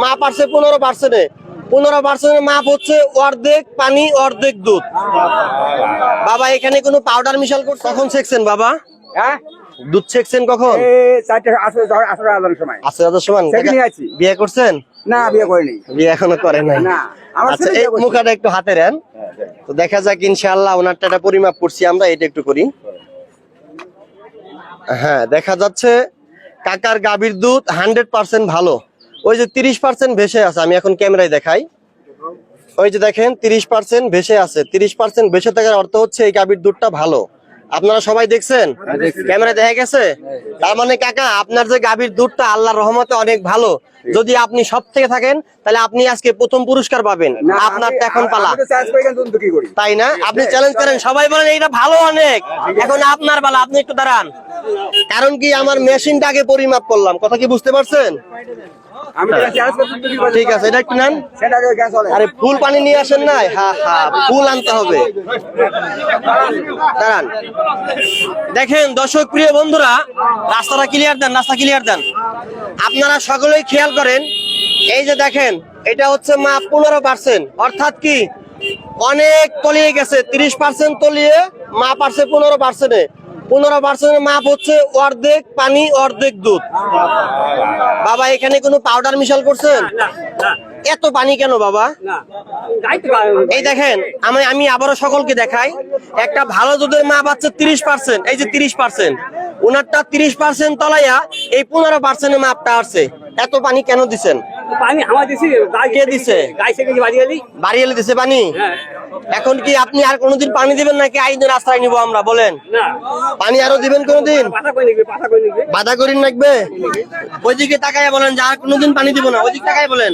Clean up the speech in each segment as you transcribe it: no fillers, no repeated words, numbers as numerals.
মাপ আসছে 15%। 15% মাপ হচ্ছে অর্ধেক পানি অর্ধেক দুধ। বাবা এখানে কোনো পাউডার মিশাল করে কখন ছেকছেন বাবা? হ্যাঁ দুধ ছেকছেন কখন? 4:18 সময়। বিয়ে করছেন? না বিয়ে করিনি। বিয়ে এখনো করেন নাই? না। আচ্ছা এই মুখাটা একটু হাতে নেন, তো দেখা যাক ইনশাআল্লাহ। ওনারটা একটা পরিমাপ করছি আমরা, এটা একটু করি। হ্যাঁ দেখা যাচ্ছে কাকার গাভীর দুধ 100% ভালো। ওই যে 30% ভেসে আছে, আমি এখন ক্যামেরায় দেখাই। ওই যে দেখেন 30% ভেসে আছে। 30% ভেসে থাকার অর্থ হচ্ছে এই গাভীর দুধটা ভালো। আপনারা সবাই দেখছেন, ক্যামেরায় দেখা গেছে। তার মানে কাকা আপনার যে গাভীর দুধটা আল্লাহর রহমতে অনেক ভালো। যদি আপনি সব থেকে থাকেন তাহলে আপনি আজকে প্রথম পুরস্কার পাবেন। আপনারটা এখন পালা, তাই না? আপনি চ্যালেঞ্জ করেন, সবাই বলেন এইটা ভালো অনেক, এখন আপনার পালা। আপনি একটু দাঁড়ান, কারণ কি আমার মেশিনটা আগে পরিমাপ করলাম। কথা কি বুঝতে পারছেন? ঠিক আছে, এটা একটু নেন। আরে ফুল পানি নিয়ে আসেন নাই? হ্যাঁ হ্যাঁ ফুল আনতে হবে। দাঁড়ান, দেখেন দর্শক প্রিয় বন্ধুরা, রাস্তাটা ক্লিয়ার দেন, রাস্তা ক্লিয়ার দেন। আপনারা সকলেই খেয়াল করেন, এই যে দেখেন এটা হচ্ছে মাপ 15%, অর্থাৎ কি অনেক তলিয়ে গেছে। 30% তলিয়ে মাপ আসছে 15%। 15% মাপ হচ্ছে অর্ধেক পানি অর্ধেক দুধ। বাবা এখানে কোনো পাউডার মিশাল করছেন? এত পানি কেন বাবা? এই দেখেন আমি আবারও সকলকে দেখাই, একটা ভালো দুধের মাপ আছে 30%। এই যে 30%, ওনারটা 30% তলাইয়া এই 15% মাপটা আসছে। এত পানি কেন দিচ্ছেন? পানি আমার দিছি, কে দিছে? বাড়িয়ালি দিছে পানি। এখন কি আপনি আর কোনোদিন পানি দিবেন নাকি আইনের আশ্রয় নিব আমরা? বলেন পানি আরো দিবেন কোনোদিন? বাধা করিন লাগবে। ওইদিকে তাকায় বলেন যে আর কোনোদিন পানি দিব না। ওইদিক তাকায় বলেন,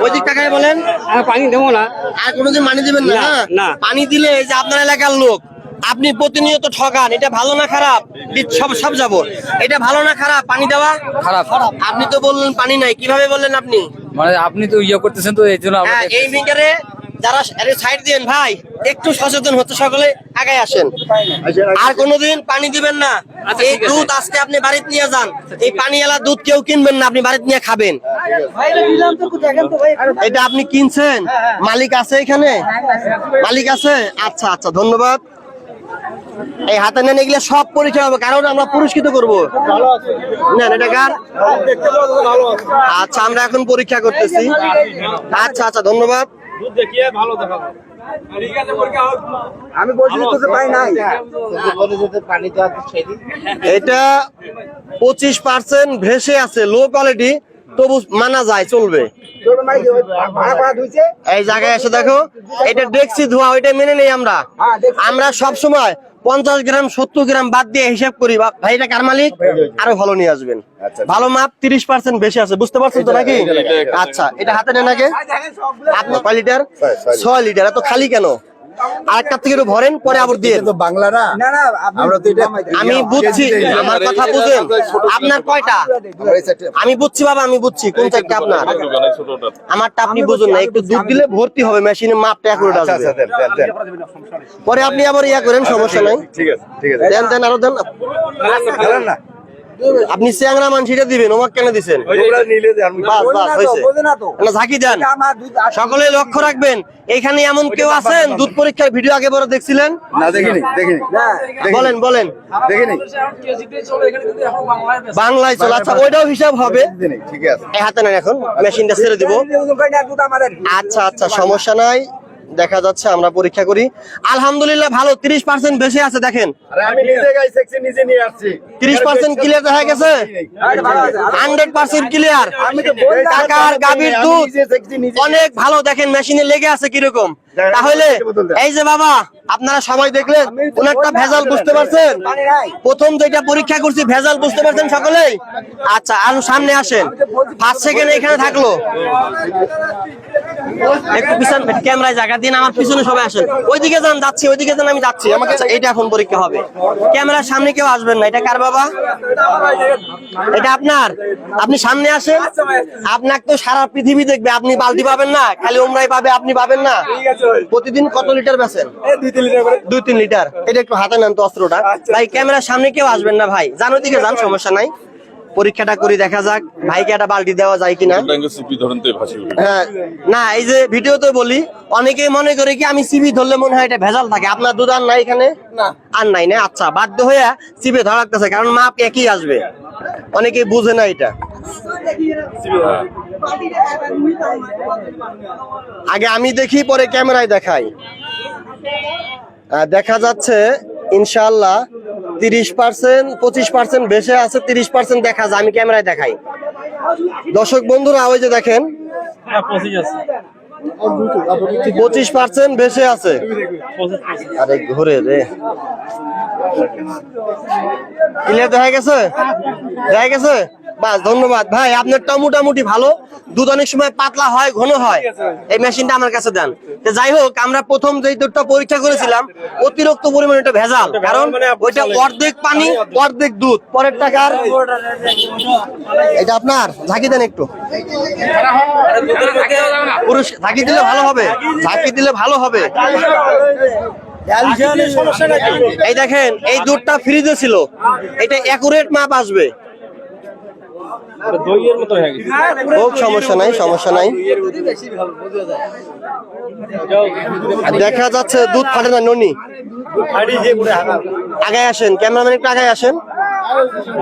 ওইদিক তাকায় বলেন পানি দেবো না, আর কোনোদিন পানি দিবেন না। না। পানি দিলে এই যে আপনার এলাকার লোক, আপনি প্রতিনিয়ত ঠকান। এটা ভালো না খারাপ? সব যাব, এটা ভালো না খারাপ? পানি দেওয়া খারাপ। আপনি তো বললেন পানি নাই, কিভাবে বললেন আপনি? মানে আপনি তো ইয়ে করতেছেন, তো এই জন্য হ্যাঁ, এই ফিঙ্গারে যারা সাইড দিন ভাই, একটু সচেতন হতে সকলে আগায় আসেন। আর কোনোদিন পানি দিবেন না। এই দুধ আজকে আপনি বাড়িতে নিয়ে যান, এই পানিওয়ালা দুধ কেউ কিনবেন না, আপনি বাড়িতে নিয়ে খাবেন। এটা আপনি কিনছেন? মালিক আছে এখানে? মালিক আছে? আচ্ছা আচ্ছা ধন্যবাদ। এই হাতে নেন, এগুলো সব পরীক্ষা হবে, কারণ আমরা পুরস্কৃত করবো। নেন এটা কার? আচ্ছা আমরা এখন পরীক্ষা করতেছি। আচ্ছা আচ্ছা ধন্যবাদ। আমি বলছি তোকে পাই নাই। এটা 25% ভেসে আছে, লো কোয়ালিটি, তবু মানা যায়, চলবে। এই জায়গায় এসে দেখো, এটা ডেক্সি ধোয়া, ওইটা মেনে নেই আমরা। আমরা সব সময় 50 গ্রাম 70 গ্রাম বাদ দিয়ে হিসাব করি। ভাই এটা কার মালিক? আরো ভালো নিয়ে আসবেন। ভালো মাপ 30% বেশি আছে, বুঝতে পারছেন তো নাকি? আচ্ছা এটা হাতে নেন আগে। আপনার কয় লিটার? 6 লিটার। এত খালি কেন? আরেকটা থেকে একটু ভরেন, পরে আবার দিয়ে। বাংলা না, আমরা তো এটা আমি বুঝছি, আমার কথা বুঝেন। আপনার কয়টা? আমি বুঝছি বাবা, আমি বুঝছি কোন চারটা আপনার। আমারটা আপনি বুঝুন না, একটু দুধ দিলে ভর্তি হবে, মেশিনে মাপটা অ্যাকুরেট আসবে। পরে আপনি আবার ইয়া করেন, সমস্যা নাই। ঠিক আছে ঠিক আছে, দেন দেন আরো দেন। না আপনি চ্যাংরা মানসিটা দিবেন, ওমাক কেন দিচ্ছেন? বাস বাস হয়েছে না, ঝাঁকি দেন। সকলে লক্ষ্য রাখবেন, এখানে এমন কেউ আছেন দুধ পরীক্ষার ভিডিও আগে বড় দেখছিলেন? না দেখিনি দেখিনি। বলেন বলেন। দেখিনি বাংলায় চলে। আচ্ছা ওইটাও হিসাব হবে। ঠিক আছে, এই হাতে নেন, এখন মেশিনটা ছেড়ে দিব। আচ্ছা আচ্ছা সমস্যা নাই, দেখা যাচ্ছে আমরা পরীক্ষা করি। আলহামদুলিল্লাহ ভালো, 30% বেশি আছে। দেখেন আমি নিজে গাই সেকশন নিজে নিয়ে আসছি। 30% ক্লিয়ার দেখা গেছে, 100% ক্লিয়ার। টাকার গাভীর দুধ অনেক ভালো। দেখেন মেশিনে লেগে আছে কিরকম। তাহলে এই যে বাবা আপনারা সবাই দেখলেন, ওনারটা ভেজাল, বুঝতে পারছেন? প্রথম যেটা পরীক্ষা করছি ভেজাল, বুঝতে পারছেন সকলেই? আচ্ছা আর সামনে আসেন, 5 সেকেন্ড এখানে থাকলো। একটু পিছন ক্যামেরায় জায়গা দিন, আমার পিছনে সবাই আসেন। ওইদিকে যান, যাচ্ছি ওইদিকে যান, আমি যাচ্ছি। আমাকে এইটা এখন পরীক্ষা হবে, ক্যামেরার সামনে কেউ আসবেন না। এটা কার বাবা? এটা আপনার? আপনি সামনে আসেন, আপনাকে তো সারা পৃথিবী দেখবে, আপনি বালতি পাবেন না, খালি ওমরাই পাবে, আপনি পাবেন না। প্রতিদিন কত লিটার বেচেন? 2-3 লিটার। এটা একটু হাতে নেন তো অস্ত্রটা ভাই, ক্যামেরার সামনে কেউ আসবেন না ভাই, যান ওইদিকে যান, সমস্যা নাই। পরীক্ষাটা করি, দেখা যাক ভাইকে একটা বালতি দেওয়া যায় কিনা। হ্যাঁ, না এই যে ভিডিওতে বলি, অনেকেই মনে করে কি আমি সিবি ধরলে মনে হয় এটা ভেজাল থাকে। আপনার দুধ আর নাই এখানে? আর নাই না? আচ্ছা, বাধ্য হয়ে সিবি ধরা লাগতেছে, কারণ মাপ একই আসবে। অনেকেই বুঝে না এটা। আগে আমি দেখি, পরে ক্যামেরায় দেখাই। দেখা যাচ্ছে ইনশাআল্লাহ 30%, 25% বেশি আছে, 30% দেখা যায়। আমি ক্যামেরায় দেখাই। দর্শক বন্ধুরা, ওই যে দেখেন 25% বেশি আছে। আরে ঘুরে রে, ক্লিয়ার দেখা গেছে? দেখা গেছে? বাস, ধন্যবাদ ভাই। আপনারটা মোটামুটি ভালো, দুধ অনেক সময় পাতলা হয়, ঘন হয়। এই মেশিনটা আমার কাছে দেন। তো যাই হোক, আমরা প্রথম যে দুধটা পরীক্ষা করেছিলাম অতিরিক্ত পরিমাণে এটা ভেজাল, কারণ ওইটা অর্ধেক পানি অর্ধেক দুধ। পরের টাকার এটা আপনার ঝাঁকি দেন একটু, পুরুষ ঝাঁকি দিলে ভালো হবে, ঝাঁকি দিলে ভালো হবে। এই দেখেন, এই দুধটা ফ্রিজে ছিল, এটা অ্যাকুরেট মাপ আসবে। হোক, সমস্যা নাই, সমস্যা নাই। দেখা যাচ্ছে দুধ ফাটে না। ননি আগায় আসেন, ক্যামেরাম্যান একটু আগায় আসেন।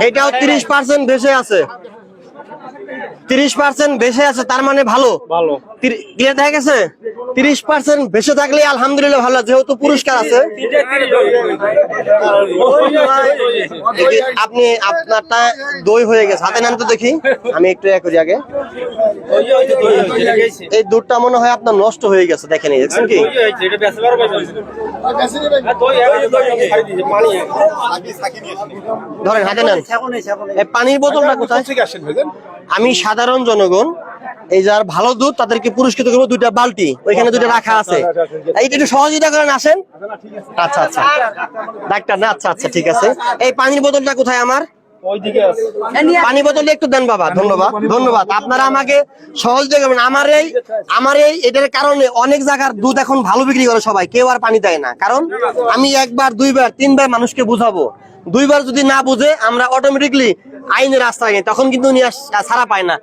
এটাও 30% ভেসে আছে, 30% ভেসে আছে, তার মানে ভালো। ক্লিয়ার দেখা গেছে? 30% ভেসে থাকলে আলহামদুলিল্লাহ ভালো, যেহেতু পুরস্কার আছে। আপনি আপনারটা দই হয়ে গেছে, হাতে নেন তো দেখি, আমি একটু করি আগে। এই দুধটা মনে হয় আপনার নষ্ট হয়ে গেছে, দেখেন। দেখছেন কি? ধরেন, হাতে নেন। এই পানির বোতলটা কোথায়? আমি সাধারণ জনগণ, এই যার ভালো দুধ তাদেরকে পুরস্কৃত করবো। 2টা বালতি ওইখানে 2টা রাখা আছে, এইটা একটু সহযোগিতা করেন, আসেন। আচ্ছা আচ্ছা, ডাক্তার না? আচ্ছা আচ্ছা, ঠিক আছে। এই পানির বোতলটা কোথায় আমার? পানি বোতলটা একটু দেন বাবা। ধন্যবাদ, ধন্যবাদ। আপনারা আমাকে সহযোগিতা করবেন। আমার এই এটার কারণে অনেক জায়গার দুধ এখন ভালো বিক্রি করে সবাই, কেউ আর পানি দেয় না। কারণ আমি 1 বার 2 বার 3 বার মানুষকে বুঝাবো, 2 বার যদি না বুঝে আমরা অটোমেটিকলি আইনের রাস্তায়, তখন কিন্তু ছাড়া পায় না।